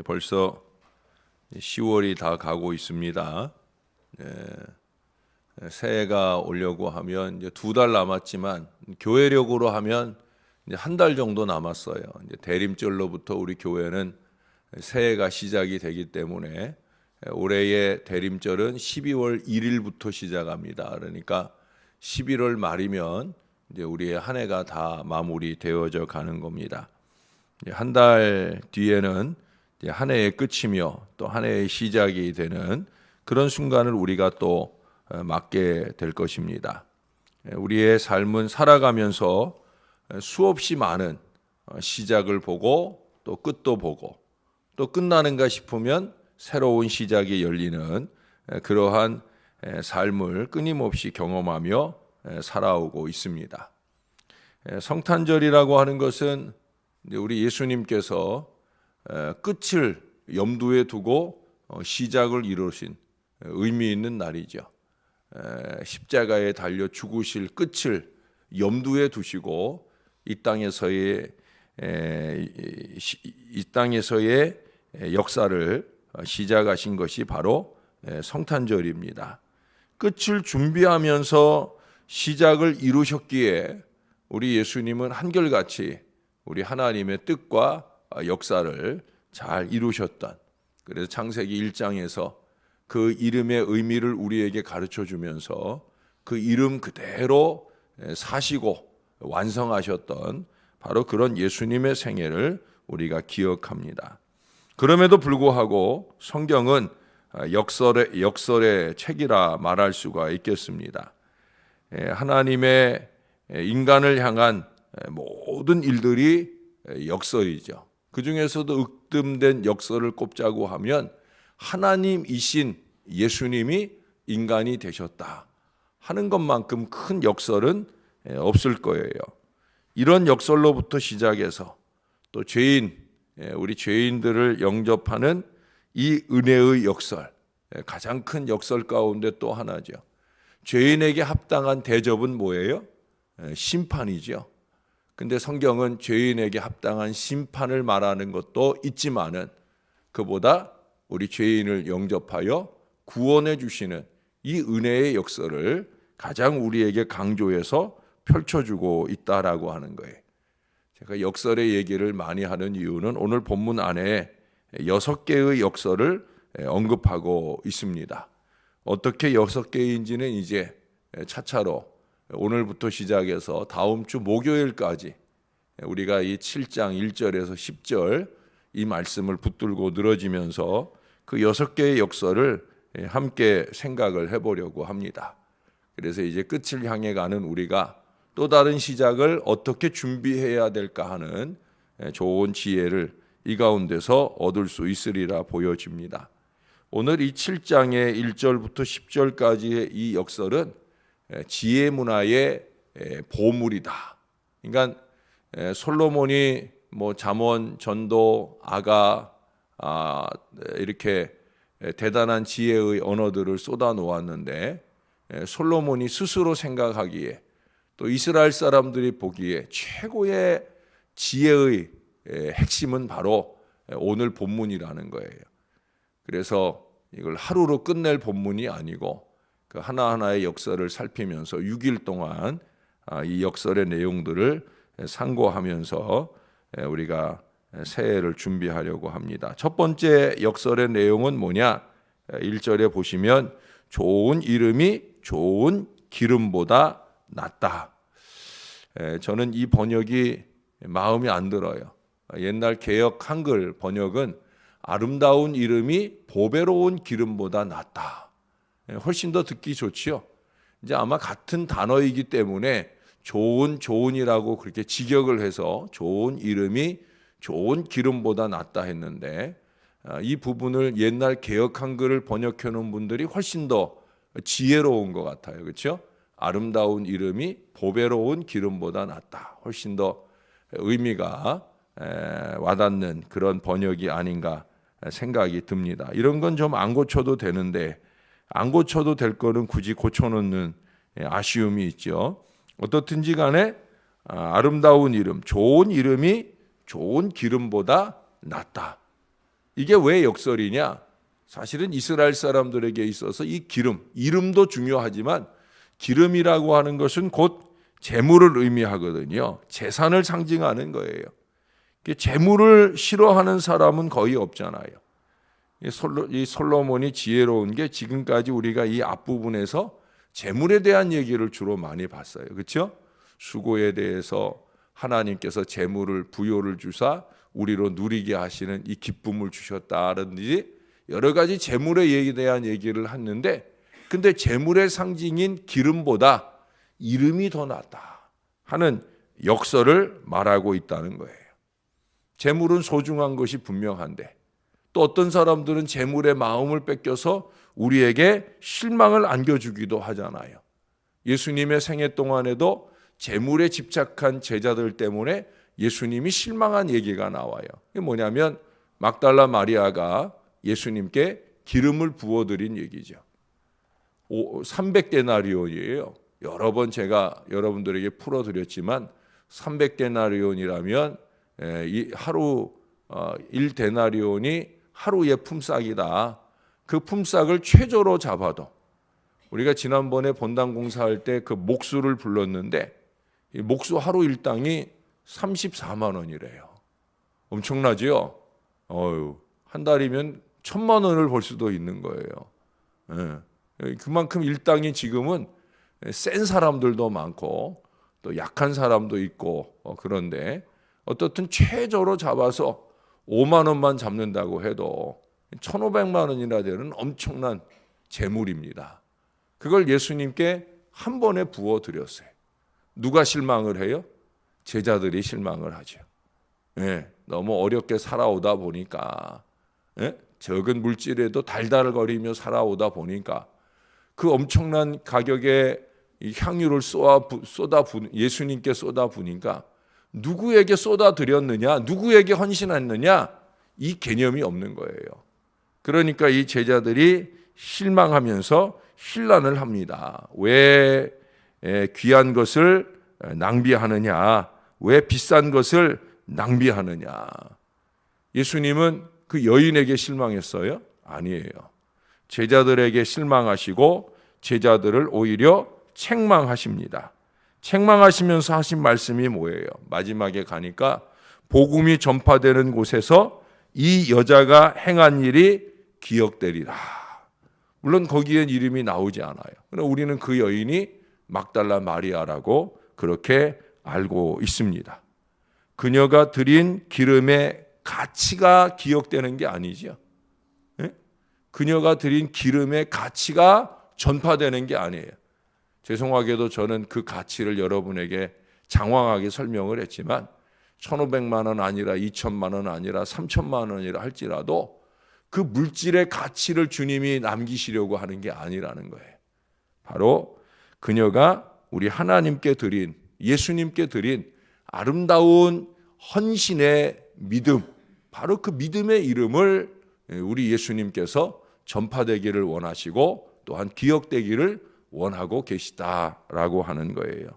벌써 10월이 다 가고 있습니다. 새해가 오려고 하면 이제 2달 남았지만 교회력으로 하면 이제 1달 정도 남았어요. 이제 대림절로부터 우리 교회는 새해가 시작이 되기 때문에 올해의 대림절은 12월 1일부터 시작합니다. 그러니까 11월 말이면 이제 우리의 한 해가 다 마무리되어져 가는 겁니다. 한 달 뒤에는 한 해의 끝이며 또 한 해의 시작이 되는 그런 순간을 우리가 또 맞게 될 것입니다. 우리의 삶은 살아가면서 수없이 많은 시작을 보고 또 끝도 보고 또 끝나는가 싶으면 새로운 시작이 열리는 그러한 삶을 끊임없이 경험하며 살아오고 있습니다. 성탄절이라고 하는 것은 우리 예수님께서 끝을 염두에 두고 시작을 이루신 의미 있는 날이죠. 십자가에 달려 죽으실 끝을 염두에 두시고 이 땅에서의 역사를 시작하신 것이 바로 성탄절입니다. 끝을 준비하면서 시작을 이루셨기에 우리 예수님은 한결같이 우리 하나님의 뜻과 역사를 잘 이루셨던, 그래서 창세기 1장에서 그 이름의 의미를 우리에게 가르쳐 주면서 그 이름 그대로 사시고 완성하셨던 바로 그런 예수님의 생애를 우리가 기억합니다. 그럼에도 불구하고 성경은 역설의 책이라 말할 수가 있겠습니다. 하나님의 인간을 향한 모든 일들이 역설이죠. 그 중에서도 윽듬된 역설을 꼽자고 하면 하나님이신 예수님이 인간이 되셨다 하는 것만큼 큰 역설은 없을 거예요. 이런 역설로부터 시작해서 또 우리 죄인들을 영접하는 이 은혜의 역설, 가장 큰 역설 가운데 또 하나죠. 죄인에게 합당한 대접은 뭐예요? 심판이죠. 근데 성경은 죄인에게 합당한 심판을 말하는 것도 있지만은 그보다 우리 죄인을 영접하여 구원해 주시는 이 은혜의 역사를 가장 우리에게 강조해서 펼쳐주고 있다라고 하는 거예요. 제가 역설의 얘기를 많이 하는 이유는 오늘 본문 안에 6개의 역설을 언급하고 있습니다. 어떻게 6개인지는 이제 차차로 오늘부터 시작해서 다음 주 목요일까지 우리가 이 7장 1절에서 10절 이 말씀을 붙들고 늘어지면서 그 6개의 역설을 함께 생각을 해보려고 합니다. 그래서 이제 끝을 향해 가는 우리가 또 다른 시작을 어떻게 준비해야 될까 하는 좋은 지혜를 이 가운데서 얻을 수 있으리라 보여집니다. 오늘 이 7장의 1절부터 10절까지의 이 역설은 지혜 문화의 보물이다. 그러니까 솔로몬이 잠언, 전도, 아가 이렇게 대단한 지혜의 언어들을 쏟아 놓았는데 솔로몬이 스스로 생각하기에 또 이스라엘 사람들이 보기에 최고의 지혜의 핵심은 바로 오늘 본문이라는 거예요. 그래서 이걸 하루로 끝낼 본문이 아니고 그 하나하나의 역설을 살피면서 6일 동안 이 역설의 내용들을 상고하면서 우리가 새해를 준비하려고 합니다. 첫 번째 역설의 내용은 뭐냐? 1절에 보시면 좋은 이름이 좋은 기름보다 낫다. 저는 이 번역이 마음에 안 들어요. 옛날 개역 한글 번역은 아름다운 이름이 보배로운 기름보다 낫다. 훨씬 더 듣기 좋지요. 이제 아마 같은 단어이기 때문에 좋은이라고 그렇게 직역을 해서 좋은 이름이 좋은 기름보다 낫다 했는데 이 부분을 옛날 개역 한글을 번역해 놓은 분들이 훨씬 더 지혜로운 것 같아요. 그렇죠? 아름다운 이름이 보배로운 기름보다 낫다. 훨씬 더 의미가 와닿는 그런 번역이 아닌가 생각이 듭니다. 이런 건 좀 안 고쳐도 되는데 안 고쳐도 될 거는 굳이 고쳐놓는 아쉬움이 있죠. 어떻든지 간에 아름다운 이름, 좋은 이름이 좋은 기름보다 낫다. 이게 왜 역설이냐? 사실은 이스라엘 사람들에게 있어서 이 이름도 중요하지만 기름이라고 하는 것은 곧 재물을 의미하거든요. 재산을 상징하는 거예요. 재물을 싫어하는 사람은 거의 없잖아요. 이 솔로몬이 지혜로운 게 지금까지 우리가 이 앞부분에서 재물에 대한 얘기를 주로 많이 봤어요. 그렇죠? 수고에 대해서 하나님께서 재물을 부요를 주사 우리로 누리게 하시는 이 기쁨을 주셨다든지 여러 가지 재물에 대한 얘기를 했는데, 근데 재물의 상징인 기름보다 이름이 더 낫다 하는 역설을 말하고 있다는 거예요. 재물은 소중한 것이 분명한데 또 어떤 사람들은 재물의 마음을 뺏겨서 우리에게 실망을 안겨주기도 하잖아요. 예수님의 생애 동안에도 재물에 집착한 제자들 때문에 예수님이 실망한 얘기가 나와요. 이게 뭐냐면 막달라 마리아가 예수님께 기름을 부어드린 얘기죠. 300데나리온이에요. 여러 번 제가 여러분들에게 풀어드렸지만 300데나리온이라면 하루 1데나리온이 하루의 품삯이다. 그 품삯을 최저로 잡아도 우리가 지난번에 본당 공사할 때 그 목수를 불렀는데 이 목수 하루 일당이 34만 원이래요. 엄청나죠? 한 달이면 1,000만 원을 벌 수도 있는 거예요. 그만큼 일당이 지금은 센 사람들도 많고 또 약한 사람도 있고 그런데 어떻든 최저로 잡아서 5만 원만 잡는다고 해도 1,500만 원이나 되는 엄청난 재물입니다. 그걸 예수님께 한 번에 부어드렸어요. 누가 실망을 해요? 제자들이 실망을 하죠. 너무 어렵게 살아오다 보니까 적은 물질에도 달달거리며 살아오다 보니까 그 엄청난 가격의 향유를 예수님께 쏟아부으니까 누구에게 쏟아드렸느냐, 누구에게 헌신했느냐 이 개념이 없는 거예요. 그러니까 이 제자들이 실망하면서 혼란을 합니다. 왜 귀한 것을 낭비하느냐, 왜 비싼 것을 낭비하느냐. 예수님은 그 여인에게 실망했어요? 아니에요. 제자들에게 실망하시고 제자들을 오히려 책망하십니다. 책망하시면서 하신 말씀이 뭐예요? 마지막에 가니까 복음이 전파되는 곳에서 이 여자가 행한 일이 기억되리라. 물론 거기엔 이름이 나오지 않아요. 그러나 우리는 그 여인이 막달라 마리아라고 그렇게 알고 있습니다. 그녀가 드린 기름의 가치가 기억되는 게 아니죠. 그녀가 드린 기름의 가치가 전파되는 게 아니에요. 죄송하게도 저는 그 가치를 여러분에게 장황하게 설명을 했지만 1,500만 원 아니라 2,000만 원 아니라 3,000만 원이라 할지라도 그 물질의 가치를 주님이 남기시려고 하는 게 아니라는 거예요. 바로 그녀가 우리 하나님께 드린, 예수님께 드린 아름다운 헌신의 믿음, 바로 그 믿음의 이름을 우리 예수님께서 전파되기를 원하시고 또한 기억되기를 원하고 계시다라고 하는 거예요.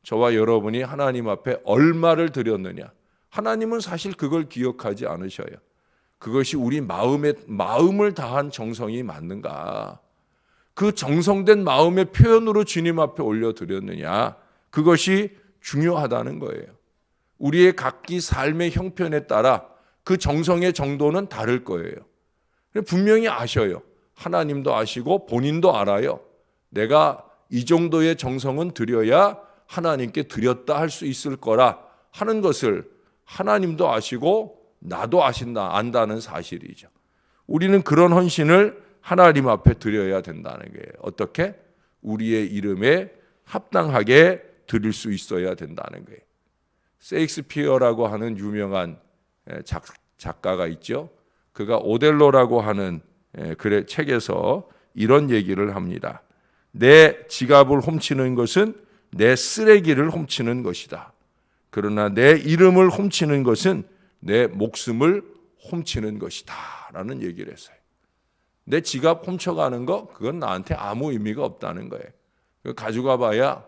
저와 여러분이 하나님 앞에 얼마를 드렸느냐, 하나님은 사실 그걸 기억하지 않으셔요. 그것이 우리 마음을 다한 정성이 맞는가, 그 정성된 마음의 표현으로 주님 앞에 올려드렸느냐, 그것이 중요하다는 거예요. 우리의 각기 삶의 형편에 따라 그 정성의 정도는 다를 거예요. 분명히 아셔요. 하나님도 아시고 본인도 알아요. 내가 이 정도의 정성은 드려야 하나님께 드렸다 할 수 있을 거라 하는 것을 하나님도 아시고 나도 안다는 사실이죠. 우리는 그런 헌신을 하나님 앞에 드려야 된다는 거예요. 어떻게? 우리의 이름에 합당하게 드릴 수 있어야 된다는 거예요. 셰익스피어라고 하는 유명한 작가가 있죠. 그가 오델로라고 하는 책에서 이런 얘기를 합니다. 내 지갑을 훔치는 것은 내 쓰레기를 훔치는 것이다. 그러나 내 이름을 훔치는 것은 내 목숨을 훔치는 것이다 라는 얘기를 했어요. 내 지갑 훔쳐가는 거, 그건 나한테 아무 의미가 없다는 거예요. 가져가 봐야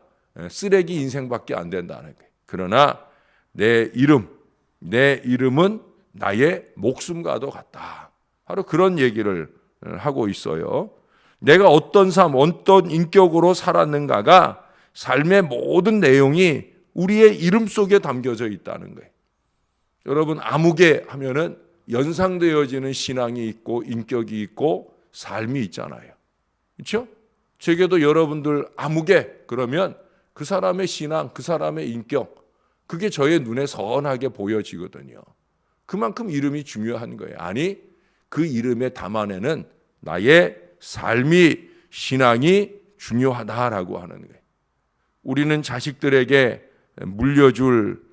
쓰레기 인생밖에 안 된다는 거예요. 그러나 내 이름은 나의 목숨과도 같다. 바로 그런 얘기를 하고 있어요. 내가 어떤 삶, 어떤 인격으로 살았는가가 삶의 모든 내용이 우리의 이름 속에 담겨져 있다는 거예요. 여러분, 아무개 하면은 연상되어지는 신앙이 있고 인격이 있고 삶이 있잖아요. 그렇죠? 제게도 여러분들 아무개 그러면 그 사람의 신앙, 그 사람의 인격, 그게 저의 눈에 선하게 보여지거든요. 그만큼 이름이 중요한 거예요. 아니, 그 이름에 담아내는 나의 삶이, 신앙이 중요하다라고 하는 거예요. 우리는 자식들에게 물려줄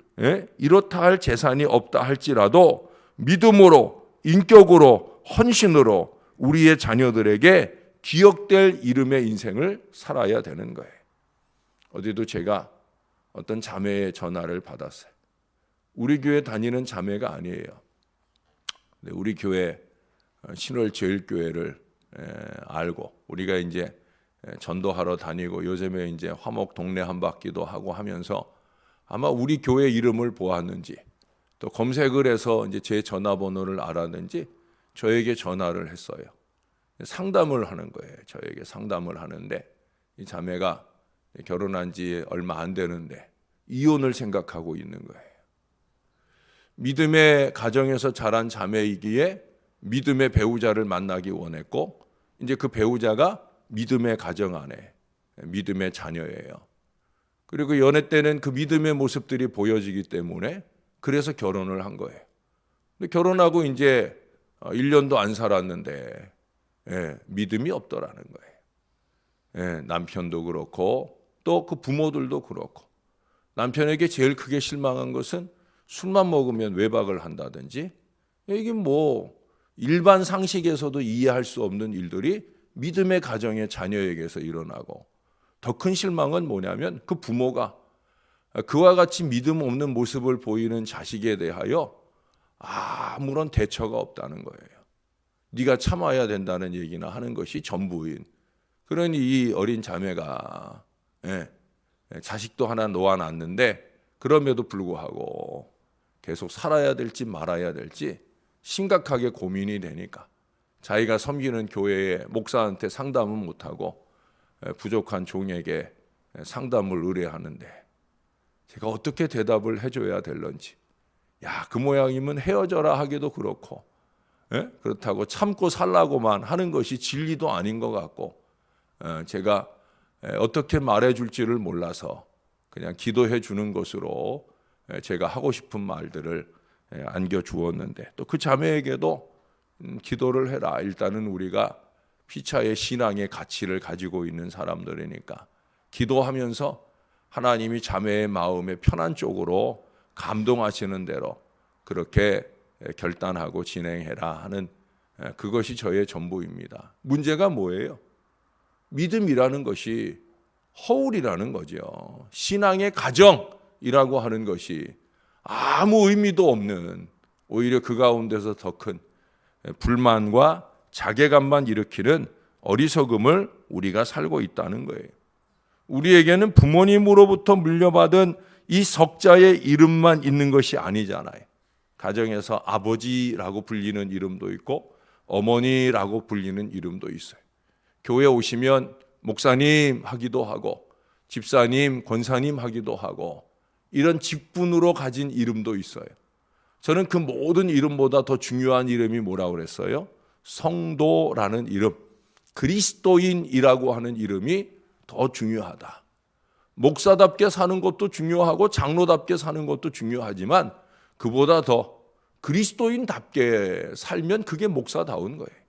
이렇다 할 재산이 없다 할지라도 믿음으로, 인격으로, 헌신으로 우리의 자녀들에게 기억될 이름의 인생을 살아야 되는 거예요. 어제도 제가 어떤 자매의 전화를 받았어요. 우리 교회 다니는 자매가 아니에요. 우리 교회 신월제일교회를 알고 우리가 이제 전도하러 다니고 요즘에 이제 화목 동네 한 바퀴도 하고 하면서 아마 우리 교회 이름을 보았는지 또 검색을 해서 이제 제 전화번호를 알았는지 저에게 전화를 했어요. 상담을 하는 거예요. 저에게 상담을 하는데 이 자매가 결혼한 지 얼마 안 되는데 이혼을 생각하고 있는 거예요. 믿음의 가정에서 자란 자매이기에 믿음의 배우자를 만나기 원했고 이제 그 배우자가 믿음의 가정 안에 믿음의 자녀예요. 그리고 연애 때는 그 믿음의 모습들이 보여지기 때문에 그래서 결혼을 한 거예요. 근데 결혼하고 이제 1년도 안 살았는데 믿음이 없더라는 거예요. 남편도 그렇고 또 그 부모들도 그렇고 남편에게 제일 크게 실망한 것은 술만 먹으면 외박을 한다든지 이게 뭐 일반 상식에서도 이해할 수 없는 일들이 믿음의 가정의 자녀에게서 일어나고 더 큰 실망은 뭐냐면 그 부모가 그와 같이 믿음 없는 모습을 보이는 자식에 대하여 아무런 대처가 없다는 거예요. 네가 참아야 된다는 얘기나 하는 것이 전부인. 그러니 이 어린 자매가 자식도 하나 놓아놨는데 그럼에도 불구하고 계속 살아야 될지 말아야 될지 심각하게 고민이 되니까 자기가 섬기는 교회의 목사한테 상담은 못하고 부족한 종에게 상담을 의뢰하는데 제가 어떻게 대답을 해줘야 될런지 그 모양이면 헤어져라 하기도 그렇고 그렇다고 참고 살라고만 하는 것이 진리도 아닌 것 같고 제가 어떻게 말해줄지를 몰라서 그냥 기도해 주는 것으로 제가 하고 싶은 말들을 안겨주었는데 또 그 자매에게도 기도를 해라. 일단은 우리가 피차의 신앙의 가치를 가지고 있는 사람들이니까 기도하면서 하나님이 자매의 마음에 편한 쪽으로 감동하시는 대로 그렇게 결단하고 진행해라 하는 그것이 저의 전부입니다. 문제가 뭐예요? 믿음이라는 것이 허울이라는 거죠. 신앙의 가정이라고 하는 것이 아무 의미도 없는 오히려 그 가운데서 더 큰 불만과 자괴감만 일으키는 어리석음을 우리가 살고 있다는 거예요. 우리에게는 부모님으로부터 물려받은 이 석자의 이름만 있는 것이 아니잖아요. 가정에서 아버지라고 불리는 이름도 있고 어머니라고 불리는 이름도 있어요. 교회 오시면 목사님 하기도 하고 집사님, 권사님 하기도 하고 이런 직분으로 가진 이름도 있어요. 저는 그 모든 이름보다 더 중요한 이름이 뭐라고 그랬어요? 성도라는 이름, 그리스도인이라고 하는 이름이 더 중요하다. 목사답게 사는 것도 중요하고 장로답게 사는 것도 중요하지만 그보다 더 그리스도인답게 살면 그게 목사다운 거예요.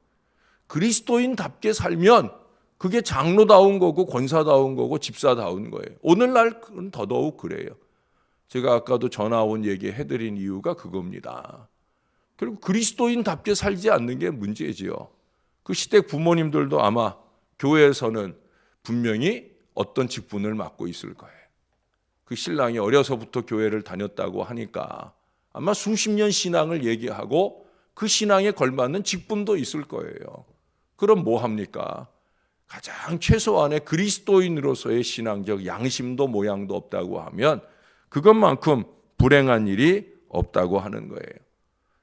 그리스도인답게 살면 그게 장로다운 거고 권사다운 거고 집사다운 거예요. 오늘날은 더더욱 그래요. 제가 아까도 전화 온 얘기 해드린 이유가 그겁니다. 그리고 그리스도인답게 살지 않는 게 문제지요. 그 시댁 부모님들도 아마 교회에서는 분명히 어떤 직분을 맡고 있을 거예요. 그 신랑이 어려서부터 교회를 다녔다고 하니까 아마 수십 년 신앙을 얘기하고 그 신앙에 걸맞는 직분도 있을 거예요. 그럼 뭐 합니까? 가장 최소한의 그리스도인으로서의 신앙적 양심도 모양도 없다고 하면 그것만큼 불행한 일이 없다고 하는 거예요.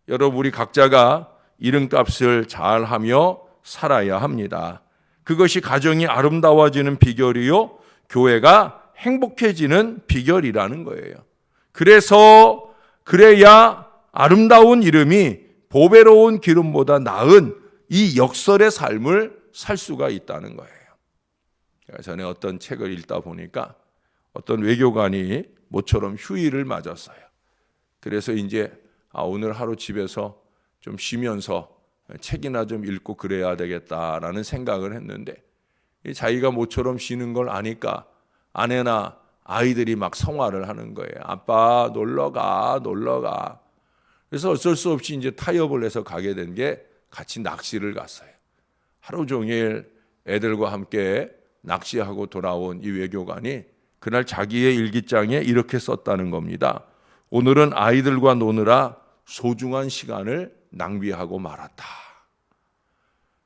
여러분, 우리 각자가 이름값을 잘하며 살아야 합니다. 그것이 가정이 아름다워지는 비결이요, 교회가 행복해지는 비결이라는 거예요. 그래야 아름다운 이름이 보배로운 기름보다 나은 이 역설의 삶을 살 수가 있다는 거예요. 전에 어떤 책을 읽다 보니까 어떤 외교관이 모처럼 휴일을 맞았어요. 그래서 이제 오늘 하루 집에서 좀 쉬면서 책이나 좀 읽고 그래야 되겠다라는 생각을 했는데, 자기가 모처럼 쉬는 걸 아니까 아내나 아이들이 막 성화를 하는 거예요. 아빠 놀러가. 그래서 어쩔 수 없이 이제 타협을 해서 가게 된 게 같이 낚시를 갔어요. 하루 종일 애들과 함께 낚시하고 돌아온 이 외교관이 그날 자기의 일기장에 이렇게 썼다는 겁니다. 오늘은 아이들과 노느라 소중한 시간을 낭비하고 말았다.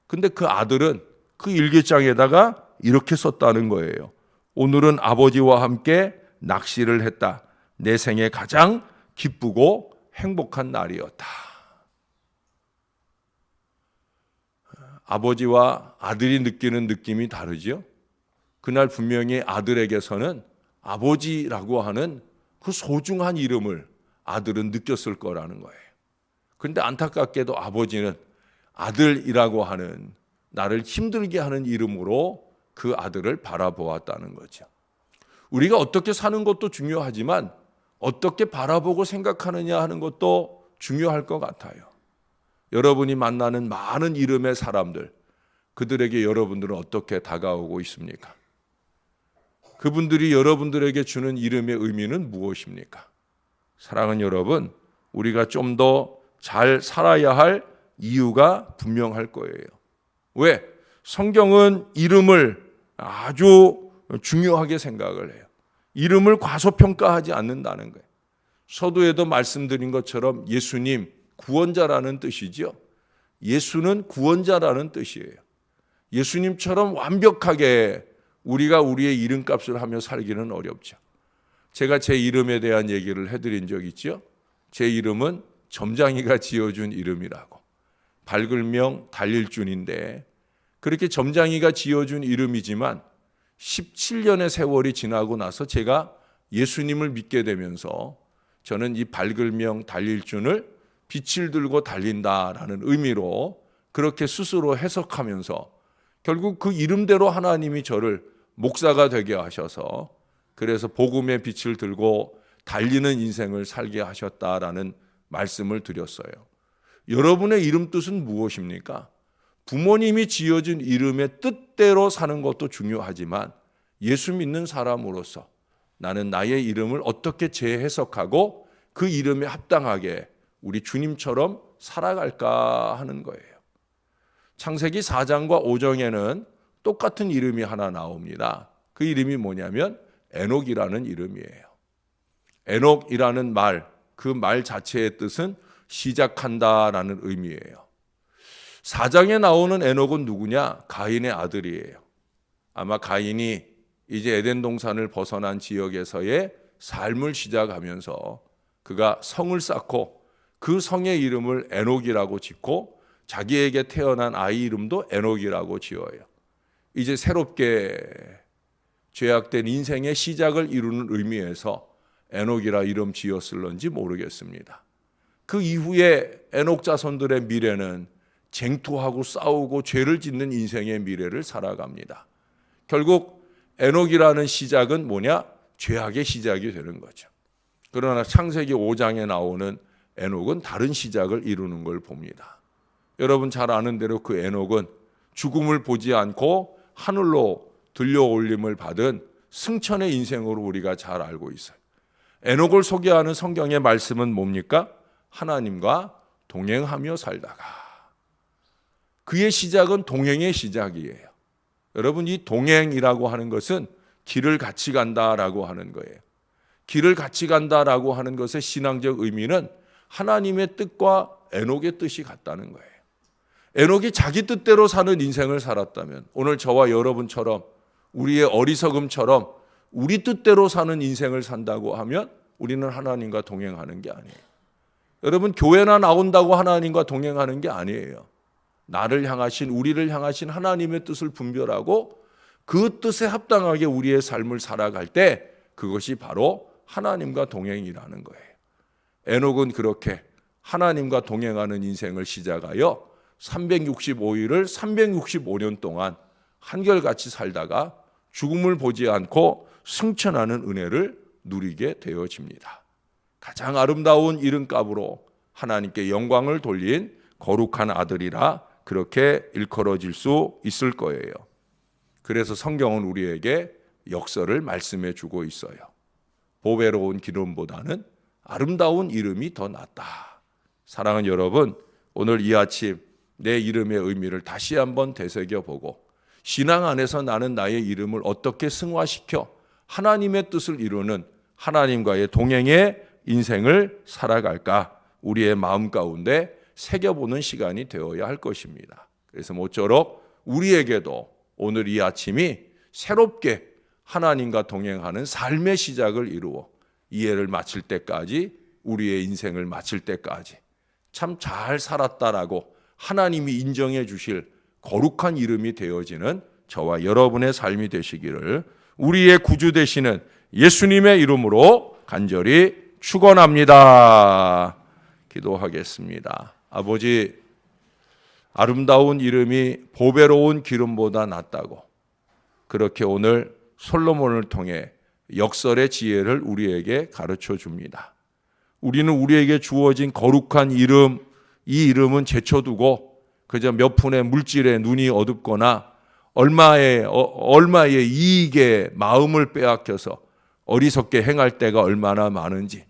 근데 그 아들은 그 일기장에다가 이렇게 썼다는 거예요. 오늘은 아버지와 함께 낚시를 했다. 내 생에 가장 기쁘고 행복한 날이었다. 아버지와 아들이 느끼는 느낌이 다르죠. 그날 분명히 아들에게서는 아버지라고 하는 그 소중한 이름을 아들은 느꼈을 거라는 거예요. 그런데 안타깝게도 아버지는 아들이라고 하는 나를 힘들게 하는 이름으로 그 아들을 바라보았다는 거죠. 우리가 어떻게 사는 것도 중요하지만 어떻게 바라보고 생각하느냐 하는 것도 중요할 것 같아요. 여러분이 만나는 많은 이름의 사람들, 그들에게 여러분들은 어떻게 다가오고 있습니까? 그분들이 여러분들에게 주는 이름의 의미는 무엇입니까? 사랑하는 여러분, 우리가 좀 더 잘 살아야 할 이유가 분명할 거예요. 왜? 성경은 이름을 아주 중요하게 생각을 해요. 이름을 과소평가하지 않는다는 거예요. 서두에도 말씀드린 것처럼 예수님, 구원자라는 뜻이죠. 예수는 구원자라는 뜻이에요. 예수님처럼 완벽하게 우리가 우리의 이름값을 하며 살기는 어렵죠. 제가 제 이름에 대한 얘기를 해드린 적 있죠. 제 이름은 점장이가 지어준 이름이라고. 발글명 달릴준인데, 그렇게 점장이가 지어준 이름이지만 17년의 세월이 지나고 나서 제가 예수님을 믿게 되면서 저는 이 발글명 달릴준을 빛을 들고 달린다라는 의미로 그렇게 스스로 해석하면서 결국 그 이름대로 하나님이 저를 목사가 되게 하셔서, 그래서 복음의 빛을 들고 달리는 인생을 살게 하셨다라는 말씀을 드렸어요. 여러분의 이름 뜻은 무엇입니까? 부모님이 지어준 이름의 뜻대로 사는 것도 중요하지만 예수 믿는 사람으로서 나는 나의 이름을 어떻게 재해석하고 그 이름에 합당하게 우리 주님처럼 살아갈까 하는 거예요. 창세기 4장과 5장에는 똑같은 이름이 하나 나옵니다. 그 이름이 뭐냐면 에녹이라는 이름이에요. 에녹이라는 말, 그 말 자체의 뜻은 시작한다라는 의미예요. 4장에 나오는 에녹은 누구냐? 가인의 아들이에요. 아마 가인이 이제 에덴 동산을 벗어난 지역에서의 삶을 시작하면서 그가 성을 쌓고 그 성의 이름을 에녹이라고 짓고 자기에게 태어난 아이 이름도 에녹이라고 지어요. 이제 새롭게 죄악된 인생의 시작을 이루는 의미에서 에녹이라 이름 지었을런지 모르겠습니다. 그 이후에 에녹 자손들의 미래는 쟁투하고 싸우고 죄를 짓는 인생의 미래를 살아갑니다. 결국 에녹이라는 시작은 뭐냐? 죄악의 시작이 되는 거죠. 그러나 창세기 5장에 나오는 에녹은 다른 시작을 이루는 걸 봅니다. 여러분 잘 아는 대로 그 에녹은 죽음을 보지 않고 하늘로 들려올림을 받은 승천의 인생으로 우리가 잘 알고 있어요. 에녹을 소개하는 성경의 말씀은 뭡니까? 하나님과 동행하며 살다가. 그의 시작은 동행의 시작이에요. 여러분, 이 동행이라고 하는 것은 길을 같이 간다라고 하는 거예요. 길을 같이 간다라고 하는 것의 신앙적 의미는 하나님의 뜻과 에녹의 뜻이 같다는 거예요. 에녹이 자기 뜻대로 사는 인생을 살았다면 오늘 저와 여러분처럼 우리의 어리석음처럼 우리 뜻대로 사는 인생을 산다고 하면 우리는 하나님과 동행하는 게 아니에요. 여러분, 교회나 나온다고 하나님과 동행하는 게 아니에요. 나를 향하신, 우리를 향하신 하나님의 뜻을 분별하고 그 뜻에 합당하게 우리의 삶을 살아갈 때 그것이 바로 하나님과 동행이라는 거예요. 에녹은 그렇게 하나님과 동행하는 인생을 시작하여 365일을 365년 동안 한결같이 살다가 죽음을 보지 않고 승천하는 은혜를 누리게 되어집니다. 가장 아름다운 이름값으로 하나님께 영광을 돌린 거룩한 아들이라 그렇게 일컬어질 수 있을 거예요. 그래서 성경은 우리에게 역설을 말씀해 주고 있어요. 보배로운 기름보다는 아름다운 이름이 더 낫다. 사랑하는 여러분, 오늘 이 아침 내 이름의 의미를 다시 한번 되새겨보고 신앙 안에서 나는 나의 이름을 어떻게 승화시켜 하나님의 뜻을 이루는 하나님과의 동행의 인생을 살아갈까, 우리의 마음 가운데 새겨보는 시간이 되어야 할 것입니다. 그래서 모쪼록 우리에게도 오늘 이 아침이 새롭게 하나님과 동행하는 삶의 시작을 이루어 이해를 마칠 때까지, 우리의 인생을 마칠 때까지 참 잘 살았다라고 하나님이 인정해 주실 거룩한 이름이 되어지는 저와 여러분의 삶이 되시기를 우리의 구주 되시는 예수님의 이름으로 간절히 축원합니다. 기도하겠습니다. 아버지, 아름다운 이름이 보배로운 기름보다 낫다고 그렇게 오늘 솔로몬을 통해 역설의 지혜를 우리에게 가르쳐 줍니다. 우리는 우리에게 주어진 거룩한 이름, 이 이름은 제쳐두고 그저 몇 푼의 물질에 눈이 어둡거나 얼마의 이익에 마음을 빼앗겨서 어리석게 행할 때가 얼마나 많은지,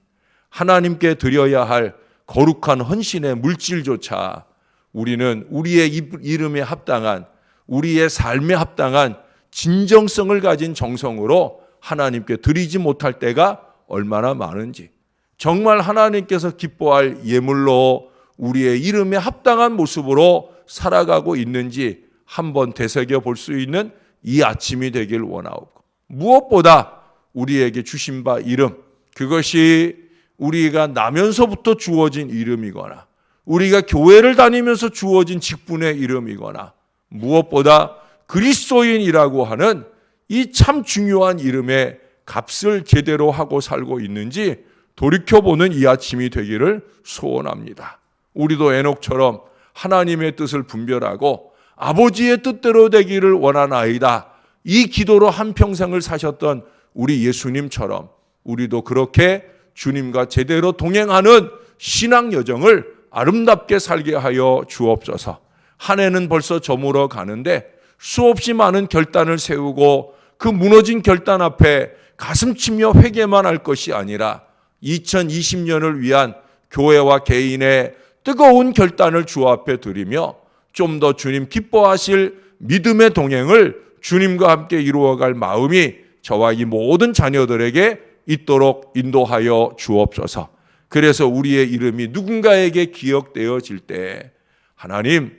하나님께 드려야 할 거룩한 헌신의 물질조차 우리는 우리의 이름에 합당한, 우리의 삶에 합당한 진정성을 가진 정성으로 하나님께 드리지 못할 때가 얼마나 많은지, 정말 하나님께서 기뻐할 예물로 우리의 이름에 합당한 모습으로 살아가고 있는지 한번 되새겨 볼 수 있는 이 아침이 되길 원하옵고, 무엇보다 우리에게 주신 바 이름, 그것이 우리가 나면서부터 주어진 이름이거나 우리가 교회를 다니면서 주어진 직분의 이름이거나 무엇보다 그리스도인이라고 하는 이 참 중요한 이름의 값을 제대로 하고 살고 있는지 돌이켜보는 이 아침이 되기를 소원합니다. 우리도 에녹처럼 하나님의 뜻을 분별하고 아버지의 뜻대로 되기를 원하나이다, 이 기도로 한평생을 사셨던 우리 예수님처럼 우리도 그렇게 주님과 제대로 동행하는 신앙 여정을 아름답게 살게 하여 주옵소서. 한 해는 벌써 저물어 가는데 수없이 많은 결단을 세우고 그 무너진 결단 앞에 가슴치며 회개만 할 것이 아니라 2020년을 위한 교회와 개인의 뜨거운 결단을 주 앞에 드리며 좀 더 주님 기뻐하실 믿음의 동행을 주님과 함께 이루어갈 마음이 저와 이 모든 자녀들에게 있도록 인도하여 주옵소서. 그래서 우리의 이름이 누군가에게 기억되어질 때 하나님,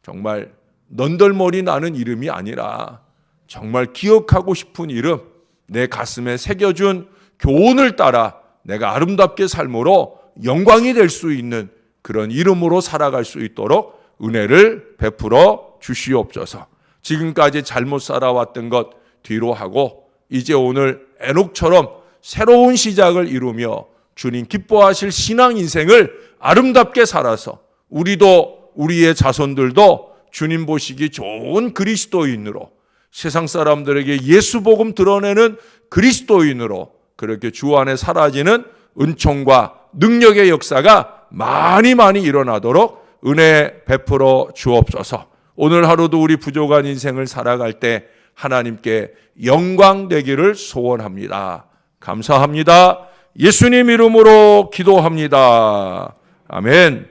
정말 넌덜머리 나는 이름이 아니라 정말 기억하고 싶은 이름, 내 가슴에 새겨준 교훈을 따라 내가 아름답게 삶으로 영광이 될 수 있는 그런 이름으로 살아갈 수 있도록 은혜를 베풀어 주시옵소서. 지금까지 잘못 살아왔던 것 뒤로 하고 이제 오늘 에녹처럼 새로운 시작을 이루며 주님 기뻐하실 신앙 인생을 아름답게 살아서 우리도 우리의 자손들도 주님 보시기 좋은 그리스도인으로, 세상 사람들에게 예수 복음 드러내는 그리스도인으로 그렇게 주 안에 사라지는 은총과 능력의 역사가 많이 일어나도록 은혜 베풀어 주옵소서. 오늘 하루도 우리 부족한 인생을 살아갈 때 하나님께 영광 되기를 소원합니다. 감사합니다. 예수님 이름으로 기도합니다. 아멘.